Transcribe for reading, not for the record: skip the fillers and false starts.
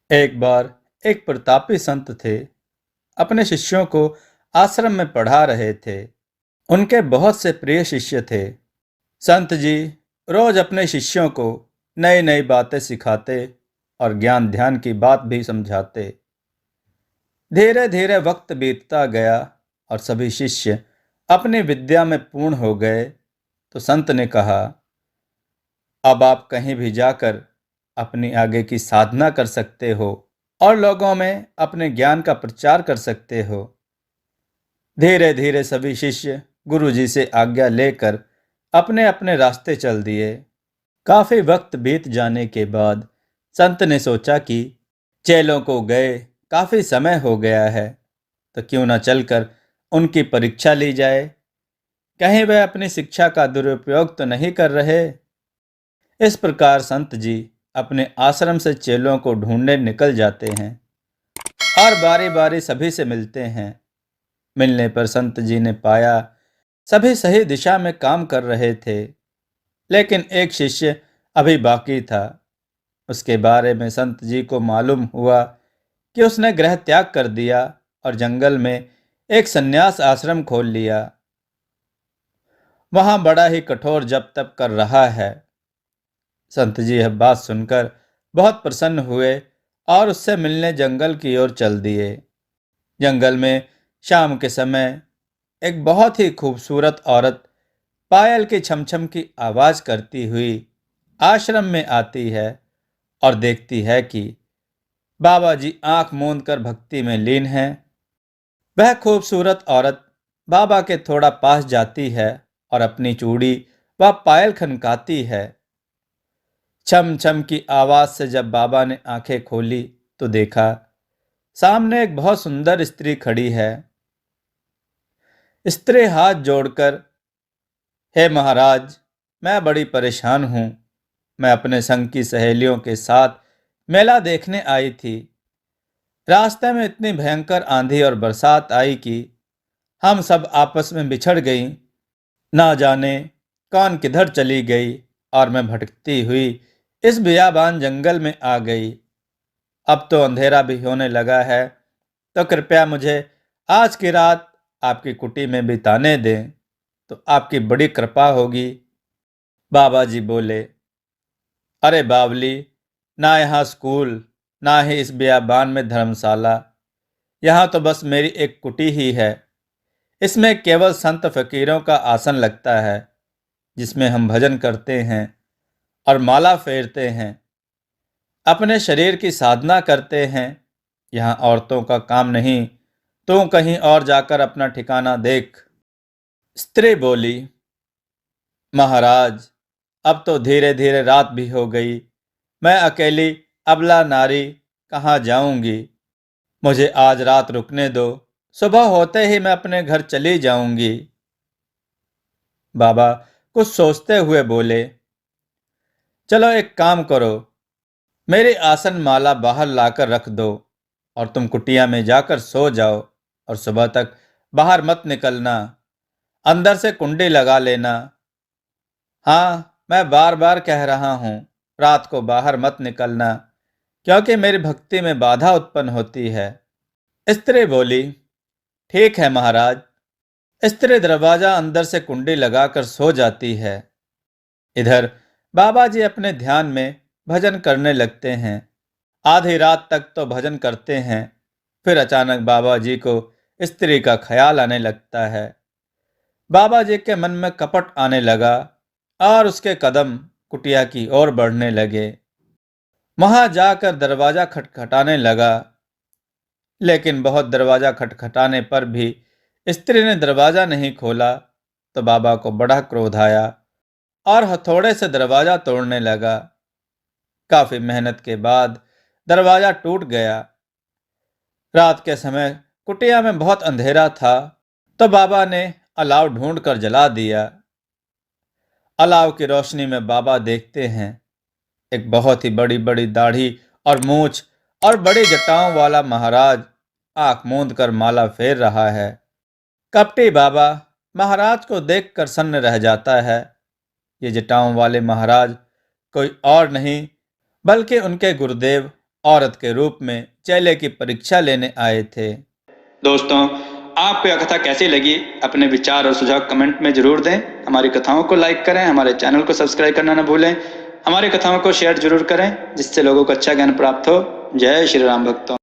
एक बार एक प्रतापी संत थे। अपने शिष्यों को आश्रम में पढ़ा रहे थे। उनके बहुत से प्रिय शिष्य थे। संत जी रोज अपने शिष्यों को नई नई बातें सिखाते और ज्ञान ध्यान की बात भी समझाते। धीरे धीरे वक्त बीतता गया और सभी शिष्य अपनी विद्या में पूर्ण हो गए। तो संत ने कहा, अब आप कहीं भी जाकर अपनी आगे की साधना कर सकते हो और लोगों में अपने ज्ञान का प्रचार कर सकते हो। धीरे धीरे सभी शिष्य गुरु जी से आज्ञा लेकर अपने अपने रास्ते चल दिए। काफी वक्त बीत जाने के बाद संत ने सोचा कि चेलों को गए काफी समय हो गया है, तो क्यों न चलकर उनकी परीक्षा ली जाए। कहीं वह अपनी शिक्षा का दुरुपयोग तो नहीं कर रहे। इस प्रकार संत जी अपने आश्रम से चेलों को ढूंढने निकल जाते हैं और बारी बारी सभी से मिलते हैं। मिलने पर संत जी ने पाया सभी सही दिशा में काम कर रहे थे, लेकिन एक शिष्य अभी बाकी था। उसके बारे में संत जी को मालूम हुआ कि उसने गृह त्याग कर दिया और जंगल में एक संन्यास आश्रम खोल लिया। वहां बड़ा ही कठोर जप तप कर रहा है। संत जी यह बात सुनकर बहुत प्रसन्न हुए और उससे मिलने जंगल की ओर चल दिए। जंगल में शाम के समय एक बहुत ही खूबसूरत औरत पायल की छमछम की आवाज करती हुई आश्रम में आती है और देखती है कि बाबा जी आंख मूंद कर भक्ति में लीन हैं। वह खूबसूरत औरत बाबा के थोड़ा पास जाती है और अपनी चूड़ी व पायल खनकाती है। छम छम की आवाज से जब बाबा ने आंखें खोली तो देखा सामने एक बहुत सुंदर स्त्री खड़ी है। स्त्री हाथ जोड़कर, हे महाराज, मैं बड़ी परेशान हूँ। मैं अपने संग की सहेलियों के साथ मेला देखने आई थी। रास्ते में इतनी भयंकर आंधी और बरसात आई कि हम सब आपस में बिछड़ गईं। ना जाने कौन किधर चली गई और मैं भटकती हुई इस बियाबान जंगल में आ गई। अब तो अंधेरा भी होने लगा है, तो कृपया मुझे आज की रात आपकी कुटी में बिताने दें, तो आपकी बड़ी कृपा होगी। बाबा जी बोले, अरे बावली, ना यहाँ स्कूल, ना ही इस बियाबान में धर्मशाला। यहाँ तो बस मेरी एक कुटी ही है। इसमें केवल संत फकीरों का आसन लगता है, जिसमें हम भजन करते हैं और माला फेरते हैं, अपने शरीर की साधना करते हैं। यहाँ औरतों का काम नहीं। तू कहीं और जाकर अपना ठिकाना देख। स्त्री बोली, महाराज, अब तो धीरे धीरे रात भी हो गई। मैं अकेली अबला नारी कहाँ जाऊंगी। मुझे आज रात रुकने दो। सुबह होते ही मैं अपने घर चली जाऊंगी। बाबा कुछ सोचते हुए बोले, चलो एक काम करो, मेरी आसन माला बाहर लाकर रख दो और तुम कुटिया में जाकर सो जाओ और सुबह तक बाहर मत निकलना। अंदर से कुंडी लगा लेना। हाँ, मैं बार बार कह रहा हूँ, रात को बाहर मत निकलना, क्योंकि मेरी भक्ति में बाधा उत्पन्न होती है। स्त्री बोली, ठीक है महाराज। स्त्री दरवाजा अंदर से कुंडी लगाकर सो जाती है। इधर बाबा जी अपने ध्यान में भजन करने लगते हैं। आधी रात तक तो भजन करते हैं। फिर अचानक बाबा जी को स्त्री का ख्याल आने लगता है। बाबा जी के मन में कपट आने लगा और उसके कदम कुटिया की ओर बढ़ने लगे। वहां जाकर दरवाजा खटखटाने लगा, लेकिन बहुत दरवाजा खटखटाने पर भी स्त्री ने दरवाजा नहीं खोला। तो बाबा को बड़ा क्रोध आया और हथौड़े से दरवाजा तोड़ने लगा। काफी मेहनत के बाद दरवाजा टूट गया। रात के समय कुटिया में बहुत अंधेरा था, तो बाबा ने अलाव ढूंढ कर जला दिया। अलाव की रोशनी में बाबा देखते हैं एक बहुत ही बड़ी बड़ी दाढ़ी और मूछ और बड़ी जटाओं वाला महाराज आंख मूंद कर माला फेर रहा है। कपटी बाबा महाराज को देखकर सन्न रह जाता है। ये जटाओं वाले महाराज कोई और नहीं बल्कि उनके गुरुदेव औरत के रूप में चेले की परीक्षा लेने आए थे। दोस्तों, आपको यह कथा कैसी लगी? अपने विचार और सुझाव कमेंट में जरूर दें। हमारी कथाओं को लाइक करें, हमारे चैनल को सब्सक्राइब करना न भूलें। हमारी कथाओं को शेयर जरूर करें जिससे लोगों को अच्छा ज्ञान प्राप्त हो। जय श्री राम भक्तों।